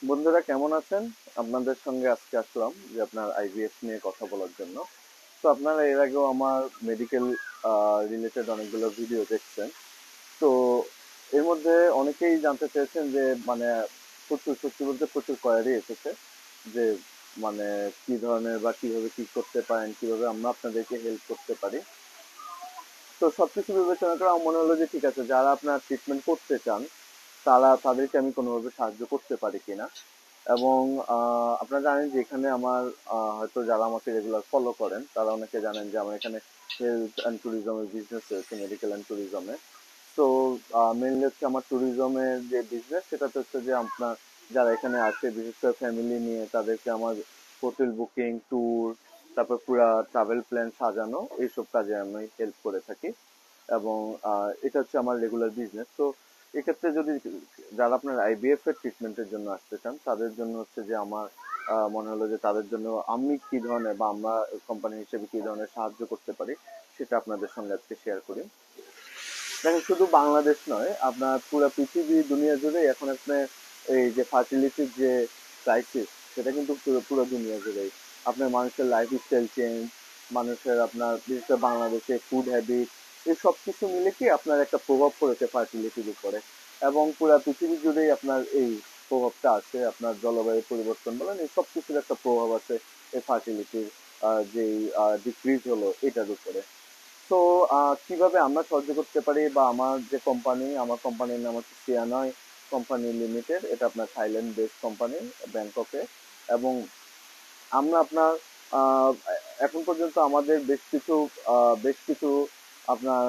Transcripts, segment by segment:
বন্ধুরা কেমন আছেন? আপনাদের সঙ্গে আজকে আসলাম যে আপনার আইভিএফ নিয়ে কথা বলার জন্য। তো আপনারা এর আগেও আমার মেডিকেল রিলেটেড অনেকগুলো ভিডিও দেখছেন। তো এর মধ্যে অনেকেই জানতে চেয়েছেন যে মানে প্রচুর, সত্যি বলতে প্রচুর কোয়ারি এসেছে যে মানে কি ধরনের বা কিভাবে কি করতে পারেন, কিভাবে আমরা আপনাদেরকে হেল্প করতে পারি। তো সবকিছু বিবেচনা করে আমার মনে হলো যে ঠিক আছে, যারা আপনার ট্রিটমেন্ট করতে চান তাদেরকে আমি কোনোভাবে সাহায্য করতে পারি কিনা। এবং আপনারা জানেন যে এখানে আমার হয়তো যারা আমাকে রেগুলার ফলো করেন তারা অনেকে জানেন যে আমার এখানে হেলথ অ্যান্ড ট্যুরিজমের বিজনেস রয়েছে, মেডিকেল অ্যান্ড ট্যুরিজমে। তো মেনলি হচ্ছে আমার ট্যুরিজমের যে বিজনেস, সেটাতে হচ্ছে যে আপনার যারা এখানে আসে বিশেষ করে ফ্যামিলি নিয়ে তাদেরকে আমার হোটেল বুকিং, ট্যুর, তারপর পুরা ট্রাভেল প্ল্যান সাজানো, এইসব কাজে আমি হেল্প করে থাকি। এবং এটা হচ্ছে আমার রেগুলার বিজনেস। তো এক্ষেত্রে যদি যারা আপনার আইভিএফ এর ট্রিটমেন্টের জন্য আসতে চান তাদের জন্য হচ্ছে যে আমার মনে হলো যে তাদের জন্য আমি কি ধরনের বা আমরা কোম্পানি হিসেবে কি ধরনের সাহায্য করতে পারি সেটা আপনাদের সঙ্গে আজকে শেয়ার করি। দেখেন, শুধু বাংলাদেশ নয়, আপনার পুরো পৃথিবী দুনিয়া জুড়ে এখন আপনি এই যে ফার্টিলিটির যে ক্রাইসিস, সেটা কিন্তু পুরো পুরো দুনিয়া জুড়েই আপনার মানুষের লাইফ স্টাইল চেঞ্জ, মানুষের আপনার বিশেষ করে বাংলাদেশে ফুড হ্যাবিট, এই সব কিছু মিলে কি আপনার একটা প্রভাব পড়েছে ফার্টিলিটির উপরে। এবং পুরো পৃথিবী জুড়েই আপনার এই প্রভাবটা আছে, আপনার জলবায়ু পরিবর্তন বলেন, এই সব কিছুর একটা প্রভাব আছে এই ফার্টিলিটির যেই ডিক্রিজ হলো এটার উপরে। তো কিভাবে আমরা সাহায্য করতে পারি বা আমার যে কোম্পানি, আমার কোম্পানির নাম হচ্ছে সিয়ানয় কোম্পানি লিমিটেড। এটা আপনার থাইল্যান্ড বেসড কোম্পানি, ব্যাংককে। এবং আমরা আপনার আহ, এখন পর্যন্ত আমাদের বেশ কিছু আপনার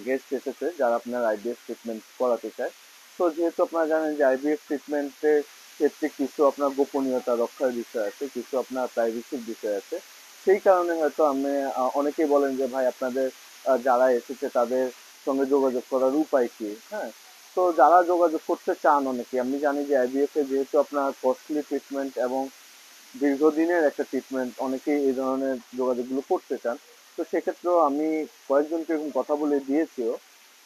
গেস্ট এসেছে যারা আপনার আইবিএফ ট্রিটমেন্ট করাতে চায়। তো যেহেতু আপনারা জানেন যে আইবিএফ ট্রিটমেন্টের ক্ষেত্রে কিছু আপনার গোপনীয়তা রক্ষার বিষয় আছে, কিছু আপনার প্রাইভেসির বিষয় আছে। সেই কারণে হয়তো আমি অনেকেই বলেন যে ভাই আপনাদের যারা এসেছে তাদের সঙ্গে যোগাযোগ করার উপায় কি। হ্যাঁ, তো যারা যোগাযোগ করতে চান, অনেকে আমি জানি যে আইভিএফ এ যেহেতু আপনার কস্টলি ট্রিটমেন্ট এবং দীর্ঘদিনের একটা ট্রিটমেন্ট, অনেকেই এই ধরনের যোগাযোগগুলো করতে চান। তো সেক্ষেত্রেও আমি কয়েকজনকে এরকম কথা বলে দিয়েছিও,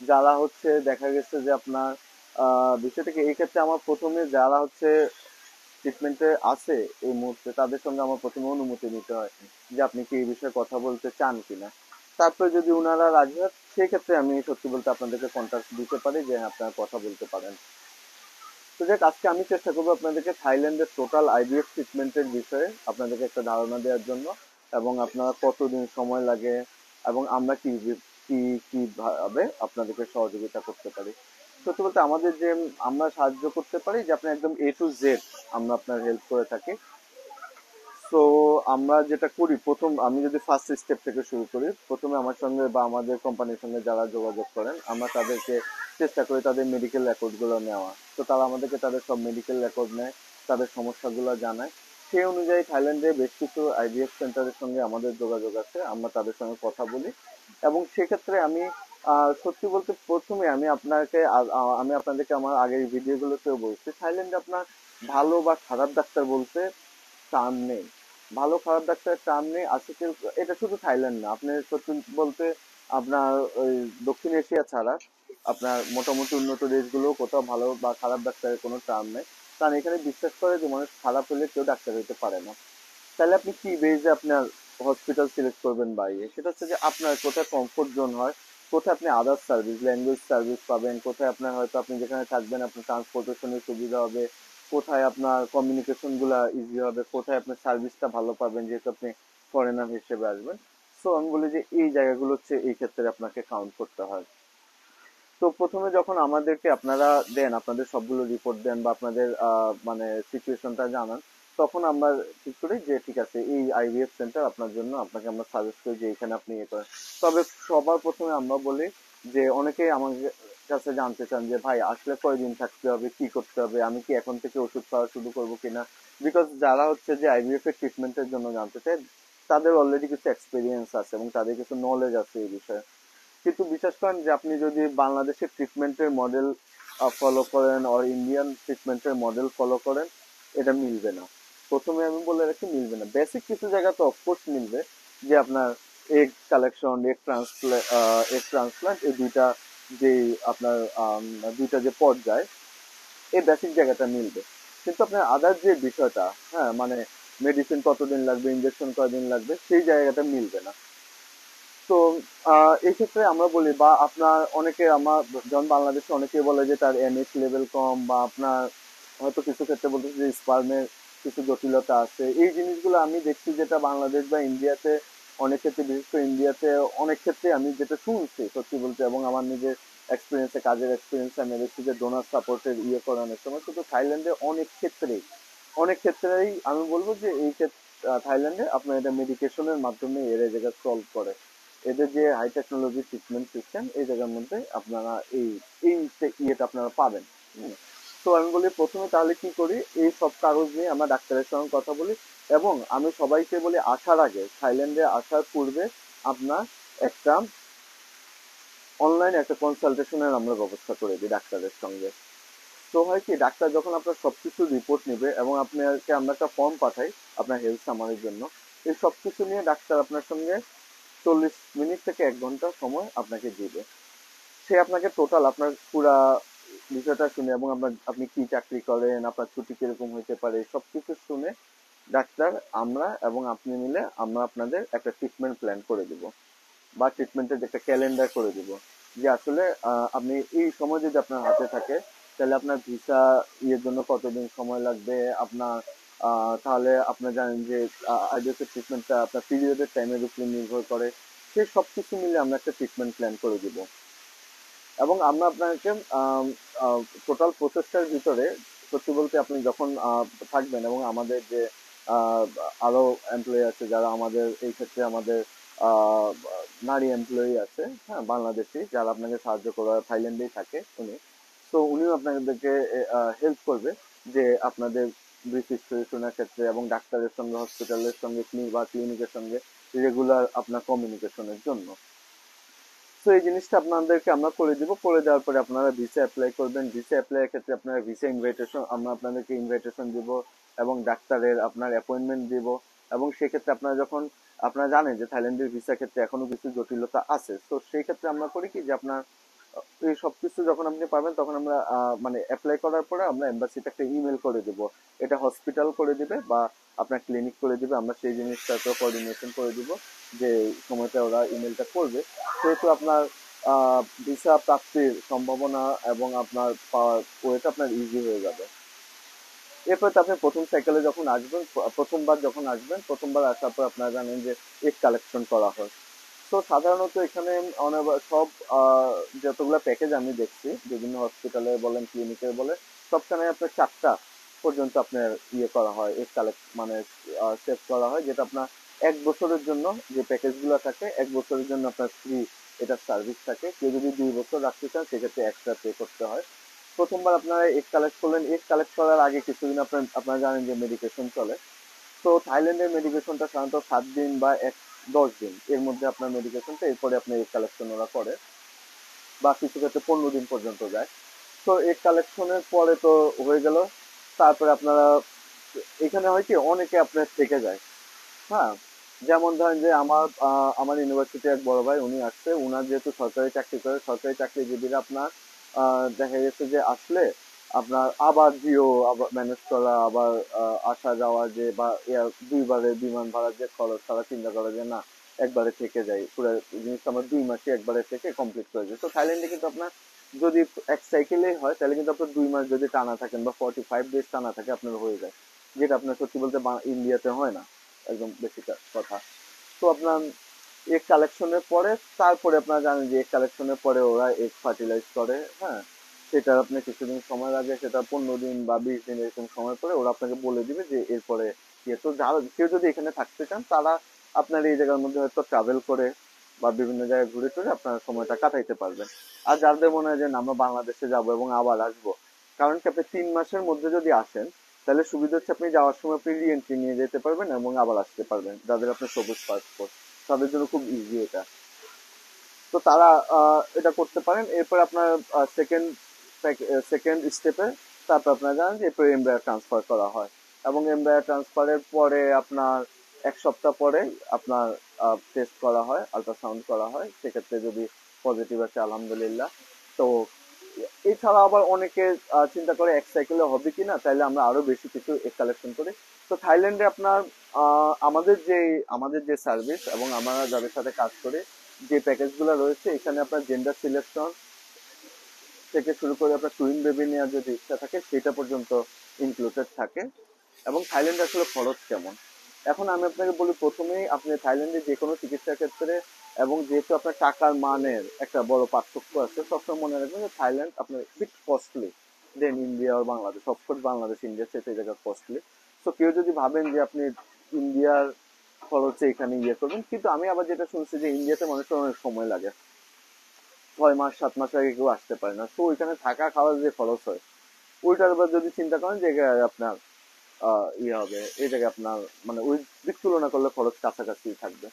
যারা হচ্ছে দেখা গেছে যে আপনার বিষয়টাকে এই ক্ষেত্রে আমার প্রথমে যারা হচ্ছে ট্রিটমেন্টে আছে এই মুহূর্তে তাদের সঙ্গে আমার প্রথমে অনুমতি নিতে হয় যে আপনি কি এই বিষয়ে কথা বলতে চান কিনা। তারপরে যদি উনারা রাজি হয় সেক্ষেত্রে আমি সত্যি বলতে আপনাদেরকে কন্ট্যাক্ট দিতে পারি যে হ্যাঁ, আপনারা কথা বলতে পারেন। তো যাক, আজকে আমি চেষ্টা করবো আপনাদেরকে থাইল্যান্ডের টোটাল আইভিএফ ট্রিটমেন্টের বিষয়ে আপনাদেরকে একটা ধারণা দেওয়ার জন্য, এবং আপনারা কতদিন সময় লাগে এবং আমরা কি কি ভাবে আপনাদেরকে সহযোগিতা করতে পারি। সত্যি বলতে আমাদের যে আমরা সাহায্য করতে পারি যে আপনি একদম A to Z আমরা আপনার হেল্প করে থাকি। সো আমরা যেটা করি, প্রথম আমি যদি ফার্স্ট স্টেপ থেকে শুরু করি, প্রথমে আমার সঙ্গে বা আমাদের কোম্পানির সঙ্গে যারা যোগাযোগ করেন আমরা তাদেরকে চেষ্টা করি তাদের মেডিকেল রেকর্ডগুলো নেওয়া। তো তারা আমাদেরকে তাদের সব মেডিকেল রেকর্ড নেয়, তাদের সমস্যাগুলো জানায়। সেই অনুযায়ী থাইল্যান্ডে বেশ কিছু আইভিএফ সেন্টারের সঙ্গে আমাদের যোগাযোগ আছে, আমরা তাদের সঙ্গে কথা বলি। এবং সেক্ষেত্রে আমি সত্যি বলতে প্রথমে আমি আপনাদেরকে আমার আগের ভিডিওগুলোতেও বলছি, থাইল্যান্ডে আপনার ভালো বা খারাপ ডাক্তার বলতে টার্ম নেই। ভালো খারাপ ডাক্তারের টার্ম নেই, আছে কেউ। এটা শুধু থাইল্যান্ড না, আপনি সত্যি বলতে আপনার ওই দক্ষিণ এশিয়া ছাড়া আপনার মোটামুটি উন্নত দেশগুলো কোথাও ভালো বা খারাপ ডাক্তারের কোনো টার্ম নেই। কারণ এখানে বিশ্বাস করে যে মানুষ খারাপ হলে কেউ ডাক্তার হতে পারে না। তাহলে আপনি কি বেজে আপনার হসপিটাল সিলেক্ট করবেন বাইরে, সেটা হচ্ছে যে আপনার কোথায় কমফোর্ট জোন হয়, কোথায় আপনি আদার্স সার্ভিস, ল্যাঙ্গুয়েজ সার্ভিস পাবেন, কোথায় আপনার হয়তো আপনি যেখানে থাকবেন আপনার ট্রান্সপোর্টেশনের সুবিধা হবে, কোথায় আপনার কমিউনিকেশন গুলা ইজি হবে, কোথায় আপনার সার্ভিসটা ভালো পাবেন যেহেতু আপনি ফরেনার হিসেবে আসবেন। সো আমি বলি যে এই জায়গাগুলো হচ্ছে এই ক্ষেত্রে আপনাকে কাউন্ট করতে হয়। তো প্রথমে যখন আমাদেরকে আপনারা দেন, আপনাদের সবগুলো রিপোর্ট দেন বা আপনাদের মানে সিচুয়েশনটা জানান, তখন আমরা ঠিক করি যে ঠিক আছে এই আইভিএফ সেন্টার আপনার জন্য, আপনাকে আমরা সাজেস্ট করি যে এখানে আপনি ইয়ে করেন। তবে সবার প্রথমে আমরা বলি যে অনেকেই আমাদের কাছে জানতে চান যে ভাই আসলে কয়দিন থাকতে হবে, কি করতে হবে, আমি কি এখন থেকে ওষুধ খাওয়া শুরু করবো কিনা। বিকজ যারা হচ্ছে যে আইভিএফ এর ট্রিটমেন্টের জন্য জানতে চায় তাদের অলরেডি কিছু এক্সপিরিয়েন্স আছে এবং তাদের কিছু নলেজ আছে এই বিষয়ে। কিন্তু বিশ্বাস করেন যে আপনি যদি বাংলাদেশের ট্রিটমেন্টের মডেল ফলো করেন আর ইন্ডিয়ান ট্রিটমেন্টের মডেল ফলো করেন, এটা মিলবে না। প্রথমে আমি বলে রাখি, মিলবে না। বেসিক কিছু জায়গা তো অফকোর্স মিলবে, যে আপনার এগ কালেকশন, এগ ট্রান্সপ্লান্ট, এই দুইটা যে আপনার দুইটা যে পর্যায়, এই বেসিক জায়গাটা মিলবে। কিন্তু আপনার আদার যে বিষয়টা, হ্যাঁ মানে মেডিসিন কতদিন লাগবে, ইনজেকশন কতদিন লাগবে, সেই জায়গাটা মিলবে না। তো এই ক্ষেত্রে আমরা বলি, বা আপনার অনেকে আমার, যেমন বাংলাদেশে অনেকে বলে যে তার এনএইচ লেভেল কম, বা আপনার হয়তো কিছু ক্ষেত্রে বলতেছে যে স্পার্মের কিছু জটিলতা আছে। এই জিনিসগুলো আমি দেখছি যেটা বাংলাদেশ বা ইন্ডিয়াতে অনেক ক্ষেত্রে, বিশেষ করে ইন্ডিয়াতে অনেক ক্ষেত্রে আমি যেটা শুনছি সত্যি বলতে, এবং আমার নিজের এক্সপিরিয়েন্সে, কাজের এক্সপিরিয়েন্সে আমি দেখছি যে ডোনার সাপোর্টের করানোর সময়, কিন্তু থাইল্যান্ডে অনেক ক্ষেত্রেই আমি বলবো যে এই ক্ষেত্রে থাইল্যান্ডে আপনার এটা মেডিকেশনের মাধ্যমে এর এই জায়গা সলভ করে। এদের যে হাই টেকনোলজি ট্রিটমেন্ট সিস্টেম, এই জায়গার মধ্যে আপনারা এই এই ইয়েটা আপনারা পাবেন। হুম। তো আমি বলি প্রথমে তাহলে কি করি, এই সব কাগজ নিয়ে আমরা ডাক্তারের সঙ্গে কথা বলি, এবং আমি সবাইকে বলি আসার আগে, থাইল্যান্ডে আসার পূর্বে আপনার একটা অনলাইনে একটা কনসালটেশনের আমরা ব্যবস্থা করে দিই ডাক্তারের সঙ্গে। তো হয় কি, ডাক্তার যখন আপনার সবকিছু রিপোর্ট নেবে এবং আপনাকে আমরা একটা ফর্ম পাঠাই আপনার হেলথ সামারির জন্য, এই সবকিছু নিয়ে ডাক্তার আপনার সঙ্গে 40 মিনিট থেকে 1 ঘন্টা সময় আপনাকে দিবে। সে আপনাকে টোটাল আপনার পুরা বিষয়টা শুনে, এবং আপনার আপনি কি চাকরি করেন, আপনার ছুটি কিরকম হইতে পারে, সবকিছু শুনে ডাক্তার, আমরা এবং আপনি মিলে আমরা আপনাদের একটা ট্রিটমেন্ট প্ল্যান করে দিব, বা ট্রিটমেন্টের একটা ক্যালেন্ডার করে দিব। যে আসলে আপনি এই সময় যদি আপনার হাতে থাকে, তাহলে আপনার ভিসা ইয়ের জন্য কতদিন সময় লাগবে আপনার, তাহলে আপনার জানেন যে আইডিএসের ট্রিটমেন্টটা আপনার পিরিয়ডের টাইমের উপরে নির্ভর করে। সেই সব কিছু মিলে আমরা একটা ট্রিটমেন্ট প্ল্যান করে দিব, এবং আমরা আপনাকে টোটাল প্রসেসটার ভিতরে, সত্যি বলতে আপনি যখন থাকবেন, এবং আমাদের যে আহ, আরো এমপ্লয়ি আছে যারা আমাদের এই ক্ষেত্রে আমাদের আহ, নারী এমপ্লয়ি আছে, হ্যাঁ বাংলাদেশি, যারা আপনাকে সাহায্য করে, থাইল্যান্ডেই থাকে উনি। তো উনিও আপনাদেরকে হেল্প করবে যে আপনাদের ব্রিফ হিস্টোরি শোনার ক্ষেত্রে, এবং ডাক্তারের সঙ্গে, হসপিটালের সঙ্গে, বা ক্লিনিকের সঙ্গে রেগুলার আপনার কমিউনিকেশনের জন্য। তো এই জিনিসটা আপনাদেরকে আমরা করে দিব, করে দেওয়ার পরে আপনারা ভিসা অ্যাপ্লাই করবেন। ভিসা অ্যাপ্লাইয়ের ক্ষেত্রে আপনারা ভিসা ইনভাইটেশন, আমরা আপনাদেরকে ইনভাইটেশন দিব, এবং ডাক্তারের আপনার অ্যাপয়েন্টমেন্ট দিব। এবং সেক্ষেত্রে আপনারা যখন, আপনারা জানেন যে থাইল্যান্ডের ভিসা ক্ষেত্রে এখনো কিছু জটিলতা আছে, তো সেই ক্ষেত্রে আমরা করি কি যে আপনার এই সবকিছু যখন আপনি পাবেন, তখন আমরা মানে অ্যাপ্লাই করার পরে আমরা এম্বাসিতে একটা ইমেল করে দিব। এটা হসপিটাল করে দিবে বা আপনার ক্লিনিক করে দিবে, আমরা সেই জিনিসটা তো কোঅর্ডিনেশন করে দিব যে সময়টা ওরা ইমেলটা করবে। সেহেতু আপনার ভিসা প্রাপ্তির সম্ভাবনা এবং আপনার পাওয়ার ওয়েটা আপনার ইজি হয়ে যাবে। এরপর তো আপনি প্রথম সাইকেলে যখন আসবেন, প্রথমবার আসার পর আপনারা জানেন যে এগ কালেকশন করা হয়। তো সাধারণত এখানে অনেক সব যতগুলো প্যাকেজ আমি দেখছি বিভিন্ন হসপিটালে বলেন, ক্লিনিকে বলে, সবখানে আপনার 4টা পর্যন্ত আপনার ইয়ে করা হয়, এগ কালেক্ট মানে সেভ করা হয়, যেটা আপনার 1 বছরের জন্য, যে প্যাকেজগুলো থাকে 1 বছরের জন্য আপনার ফ্রি এটা সার্ভিস থাকে। কেউ যদি 2 বছর রাখতে চান সেক্ষেত্রে এক্সট্রা পে করতে হয়। প্রথমবার আপনারা এগ কালেক্ট করলেন, এগ কালেক্ট করার আগে কিছুদিন আপনারা জানেন যে মেডিকেশন চলে। তো থাইল্যান্ডের মেডিকেশনটা সাধারণত 7 দিন বা 10 দিন এর মধ্যে আপনার মেডিকেশনটা, এরপরে আপনার এগ কালেকশন ওরা করে, বা কিছু ক্ষেত্রে 15 দিন পর্যন্ত যায়। তো এগ কালেকশনের পরে তো হয়ে গেল। তারপরে আপনারা এখানে হয় কি, অনেকে আপনার থেকে যায়। হ্যাঁ, যেমন ধরেন যে আমার ইউনিভার্সিটি এক বড় ভাই, উনি আসছে, উনার যেহেতু সরকারি চাকরি করে, সরকারি চাকরিজীবীরা আপনার দেখা গেছে যে আসলে আপনার আবার জিও আবার ম্যানেজ করা, আবার আসা যাওয়া, যে বা দুইবারে বিমান ভাড়ার যে খরচ, তারা চিন্তা করে যে না, একবারে থেকে যাই, পুরো জিনিসটা আমরা 2 মাসে একবারে থেকে কমপ্লিট করে দিই। তো থাইল্যান্ডে কিন্তু আপনার যদি এক সাইকেলেই হয়, তাহলে কিন্তু আপনার 2 মাস যদি টানা থাকেন বা 45 ডেজ টানা থাকে, আপনার হয়ে যায়, যেটা আপনার সত্যি বলতে ইন্ডিয়াতে হয় না, একদম বেশি কথা। তো আপনার এগ কালেকশনের পরে, তারপরে আপনারা জানেন যে এগ কালেকশনের পরে ওরা এগ ফার্টিলাইজ করে, হ্যাঁ। সেটা আপনি কিছুদিন সময় লাগে, সেটা 15 দিন বা 20 দিন এরকম সময় পরে ওরা আপনাকে বলে দিবে যে এরপরে ইয়ে। তো যারা, কেউ যদি এখানে থাকতে চান, তারা আপনার এই জায়গার মধ্যে হয়তো ট্রাভেল করে বা বিভিন্ন জায়গায় ঘুরে টুরে আপনার সময়টা কাটাইতে পারবেন। আর যাদের মনে হয় যে না, আমরা বাংলাদেশে যাব এবং আবার আসবো, কারণ কি আপনি 3 মাসের মধ্যে যদি আসেন, তাহলে সুবিধা হচ্ছে আপনি যাওয়ার সময় আপনি রিএন্ট্রি নিয়ে যেতে পারবেন এবং আবার আসতে পারবেন, যাদের আপনার সবুজ পাসপোর্ট, তাদের জন্য খুব ইজি এটা। তো তারা এটা করতে পারেন। এরপর আপনার সেকেন্ড সেকেন্ড স্টেপে, তারপর আপনারা জানেন যে এরপর এমব্রায়ার ট্রান্সফার করা হয়, এবং এমব্রায়ার ট্রান্সফারের পরে আপনার 1 সপ্তাহ পরে আপনার টেস্ট করা হয়, আল্ট্রাসাউন্ড করা হয়। সেক্ষেত্রে যদি পজিটিভ আছে, আলহামদুলিল্লাহ। তো এছাড়া আবার অনেকে চিন্তা করে এক সাইকেলে হবে কিনা, তাইলে আমরা আরো বেশি কিছু কালেকশন করি। তো থাইল্যান্ডে আপনার আমাদের যে সার্ভিস এবং আমরা যাদের সাথে কাজ করি, যে প্যাকেজ গুলো রয়েছে, এখানে আপনার জেন্ডার সিলেকশন থেকে শুরু করে আপনার টুইন বেবি নেওয়ার যদি ইচ্ছা থাকে সেটা পর্যন্ত ইনক্লুডেড থাকে। এবং থাইল্যান্ডে আসলে খরচ কেমন, এখন আমি আপনাকে বলি, প্রথমেই আপনি থাইল্যান্ডে যে কোনো চিকিৎসার ক্ষেত্রে, এবং যেহেতু আপনার টাকার মানের একটা বড় পার্থক্য আছে, সবসময় মনে রাখবেন যে থাইল্যান্ড আপনার বিট কস্টলি দেন ইন্ডিয়া আর বাংলাদেশ। অফকোর্স বাংলাদেশ ইন্ডিয়ার চেয়ে জায়গা কস্টলি। তো কেউ যদি ভাবেন যে আপনি ইন্ডিয়ার খরচে এখানে ইয়ে করবেন, কিন্তু আমি আবার যেটা শুনছি যে ইন্ডিয়াতে মানুষের অনেক সময় লাগে, 6 মাস 7 মাস আগে কেউ আসতে পারে না, তো ওইখানে থাকা খাওয়ার যে খরচ হয় ওইটার আবার যদি চিন্তা করেন যে আপনার ইয়ে হবে, এই জায়গায় আপনার মানে ওই দিক তুলনা করলে খরচ কাছাকাছি থাকবে।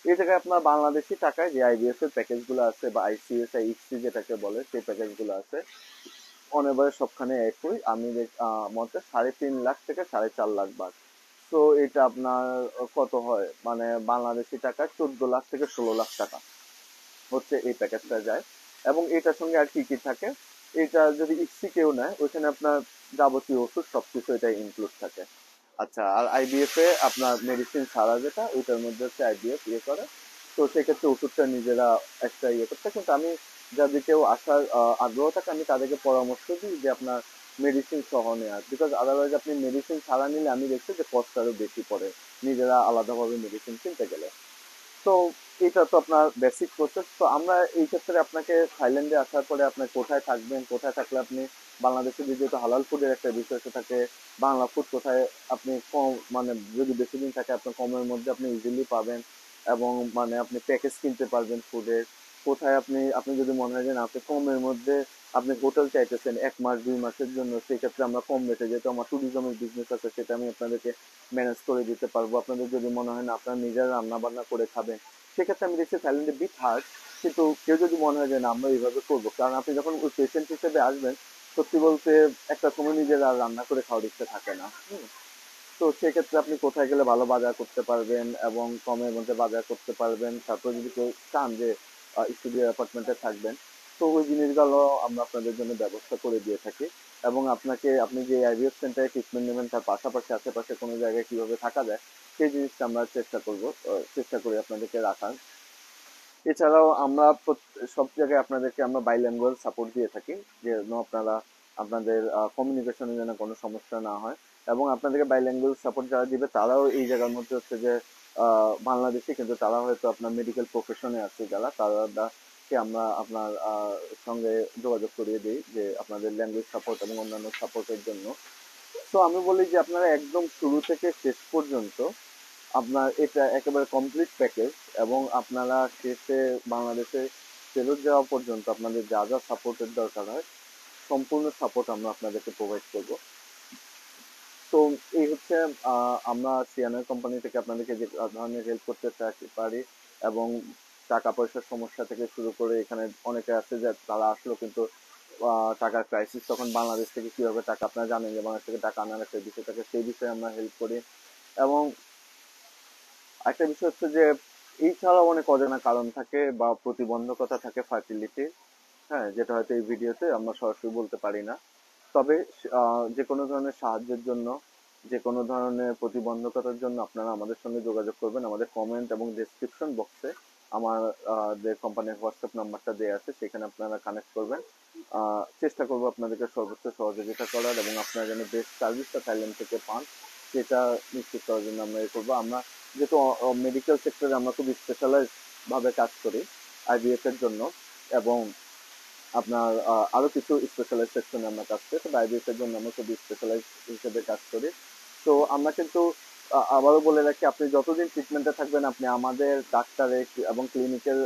এই জায়গায় আপনার বাংলাদেশি টাকায় যে আইবিএফ এর প্যাকেজ গুলো আছে বা আইসিএস আইএক্সি যেটাকে বলে সেই প্যাকেজ গুলো আছে, অন এভারেজ সবখানে একই। আমি মতে 3.5 লাখ থেকে 4.5 লাখ বাদ। তো এটা আপনার কত হয়, মানে বাংলাদেশি টাকায় 14 লাখ থেকে 16 লাখ টাকা হচ্ছে এই প্যাকেজটা যায়। এবং এটার সঙ্গে আর কি কি থাকে, এটা যদি ইক্সি কেউ নেয় ওইখানে আপনার যাবতীয় ওষুধ সবকিছু এটা ইনক্লুড থাকে। আচ্ছা, আর আইবিএফ এ আপনার মেডিসিন ছাড়া যেটা ওইটার মধ্যে হচ্ছে আইবিএফ ইয়ে করে, তো সেক্ষেত্রে ওষুধটা নিজেরা একটা ইয়ে করতে। কিন্তু আমি যাদের কেউ আসার আগ্রহ থাকে আমি তাদেরকে পরামর্শ দিই যে আপনার মেডিসিন সহ নেওয়ার, বিকজ আদারওয়াইজ আপনি মেডিসিন ছাড়া নিলে আমি দেখছি যে কস্ট আরো বেশি পড়ে নিজেরা আলাদাভাবে মেডিসিন কিনতে গেলে। তো এটা তো আপনার বেসিক প্রসেস। তো আমরা এই ক্ষেত্রে আপনাকে থাইল্যান্ডে আসার পরে আপনি কোথায় থাকবেন, কোথায় থাকলে আপনি বাংলাদেশে যেহেতু হালাল ফুডের একটা বিষয় থাকে, বাংলা ফুড কোথায় আপনি কম, মানে যদি বেশি দিন থাকে আপনি কমের মধ্যে আপনি ইজিলি পাবেন, এবং মানে আপনি প্যাকেজ কিনতে পারবেন ফুডের, কোথায় আপনি আপনি যদি মনে হয় যে না আপনি কমের মধ্যে আপনি হোটেল চাইতেছেন 1 মাস 2 মাসের জন্য, সেই ক্ষেত্রে আমরা কম রেটে, যেহেতু আমার ট্যুরিজমের বিজনেস আছে, সেটা আমি আপনাদেরকে ম্যানেজ করে দিতে পারবো। আপনাদের যদি মনে হয় না আপনারা নিজেরা রান্না বান্না করে খাবেন, সেক্ষেত্রে আমি দেখছি থাইল্যান্ডে বিট হার্ড। কিন্তু কেউ যদি মনে হয় যে না আমরা এইভাবে করবো, কারণ আপনি যখন ওই পেশেন্ট হিসেবে আসবেন, সত্যি বলতে একটা সময় নিজেরা আর রান্না করে খাওয়ার ইচ্ছে থাকে না। তো সেক্ষেত্রে আপনি কোথায় গেলে ভালো বাজার করতে পারবেন এবং কমের মধ্যে বাজার করতে পারবেন, তারপর যদি কেউ চান যে স্টুডিও অ্যাপার্টমেন্টে থাকবেন, তো ওই জিনিসগুলো আমরা আপনাদের জন্য ব্যবস্থা করে দিয়ে থাকি। এবং আপনি যে আইভিএফ সেন্টারে ট্রিটমেন্ট নেবেন তার পাশাপাশি আশেপাশে কোনো জায়গায় কিভাবে থাকা যায় সেই জিনিসটা আমরা চেষ্টা করি আপনাদেরকে রাখার। এছাড়াও আমরা সব জায়গায় আপনাদেরকে আমরা বাইল্যাঙ্গুয়াল সাপোর্ট দিয়ে থাকি, যেন আপনারা আপনাদের কমিউনিকেশনের যেন কোনো সমস্যা না হয়। এবং আপনাদেরকে বাইল্যাঙ্গুয়াল সাপোর্ট যারা দিবে তারাও এই জায়গার মধ্যে হচ্ছে যে বাংলাদেশি, কিন্তু তারা হয়তো আপনার মেডিকেল প্রফেশনে আছে যারা, তাদেরকে আমরা আপনার সঙ্গে যোগাযোগ করিয়ে দিই যে আপনাদের ল্যাঙ্গুয়েজ সাপোর্ট এবং অন্যান্য সাপোর্টের জন্য। তো আমি বলি যে আপনারা একদম শুরু থেকে শেষ পর্যন্ত আপনার এটা একেবারে কমপ্লিট প্যাকেজ, এবং আপনারা শেষে বাংলাদেশে ফেরত যাওয়া পর্যন্ত আপনাদের যা যা সাপোর্টের দরকার হয় সম্পূর্ণ সাপোর্ট আমরা আপনাদেরকে প্রোভাইড করব। তো এই হচ্ছে আমরা সিয়ানের কোম্পানি থেকে আপনাদেরকে যে ধরনের হেল্প করতে পারি। এবং টাকা পয়সার সমস্যা থেকে শুরু করে, এখানে অনেকে আছে যে তারা আসলো কিন্তু টাকার ক্রাইসিস, তখন বাংলাদেশ থেকে কিভাবে টাকা, আপনারা জানেন যে বাংলাদেশ থেকে টাকা আনার একটা বিষয় থাকে, সেই বিষয়ে আমরা হেল্প করি। এবং একটা বিষয় হচ্ছে যে এই ছাড়াও অনেক অজানা কারণ থাকে বা প্রতিবন্ধকতা থাকে ফার্টিলিটি, হ্যাঁ, যেটা হয়তো এই ভিডিওতে আমরা সরাসরি বলতে পারি না। তবে যে কোনো ধরনের সাহায্যের জন্য, যে কোনো ধরনের প্রতিবন্ধকতার জন্য আপনারা আমাদের সঙ্গে যোগাযোগ করবেন। আমাদের কমেন্ট এবং ডেসক্রিপশন বক্সে আমাদের কোম্পানির হোয়াটসঅ্যাপ নাম্বারটা দেওয়া আছে, সেখানে আপনারা কানেক্ট করবেন। চেষ্টা করবো আপনাদেরকে সর্বোচ্চ সহযোগিতা করার, এবং আপনারা যেন বেস্ট সার্ভিসটা থাইল্যান্ড থেকে পান সেটা নিশ্চিত করার জন্য আমরা এ করবো। আমরা যেহেতু মেডিকেল সেক্টরে আমরা খুব স্পেশালাইজ ভাবে কাজ করি আইভিএফ এর জন্য, এবং আপনার আরো কিছু স্পেশালাইজ সেকশনে আমরা কাজ করি, তো আইভিএফ এর জন্য আমরা খুব স্পেশালাইজ হিসেবে কাজ করি। তো আমরা কিন্তু আবারও বলে রাখি, আপনি যতদিন ট্রিটমেন্টে থাকবেন আপনি আমাদের ডাক্তারের এবং ক্লিনিকের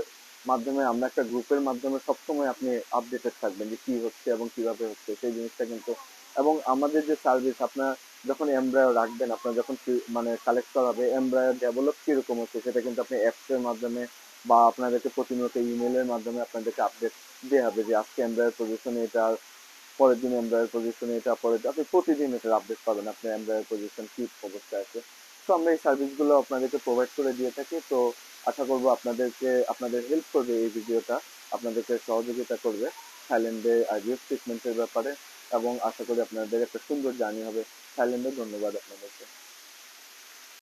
মাধ্যমে, আমরা একটা গ্রুপের মাধ্যমে সবসময় আপনি আপডেটেড থাকবেন যে কি হচ্ছে এবং কিভাবে হচ্ছে সেই জিনিসটা কিন্তু। এবং আমাদের যে সার্ভিস, আপনার যখন এমব্রায়ো রাখবেন, আপনার যখন মানে কালেক্ট করা হবে এমব্রায়ো ডেভেলপ কিরকম হচ্ছে সেটা কিন্তু আপনি অ্যাপস এর মাধ্যমে বা আপনাদেরকে প্রতিনিয়ত ইমেলের মাধ্যমে আপনাদেরকে আপডেট দেওয়া হবে যে আজকে এমব্রায়ো পজিশনে এটা, পরের দিন এমব্রায়ো পজিশনে এটা, পরের দিন আপনি প্রতিদিন এটার আপডেট পাবেন আপনার এমব্রায়ো পজিশন কি অবস্থায় আছে। তো আমরা এই সার্ভিসগুলো আপনাদেরকে প্রোভাইড করে দিয়ে থাকি। তো আশা করবো আপনাদের হেল্প করবে এই ভিডিওটা, আপনাদেরকে সহযোগিতা করবে। থাইল্যান্ডে আইভিএফ ট্রিটমেন্টের ব্যাপারে, এবং আশা করি আপনাদের একটা সুন্দর জার্নি হবে থাইল্যান্ডে। ধন্যবাদ আপনাদের।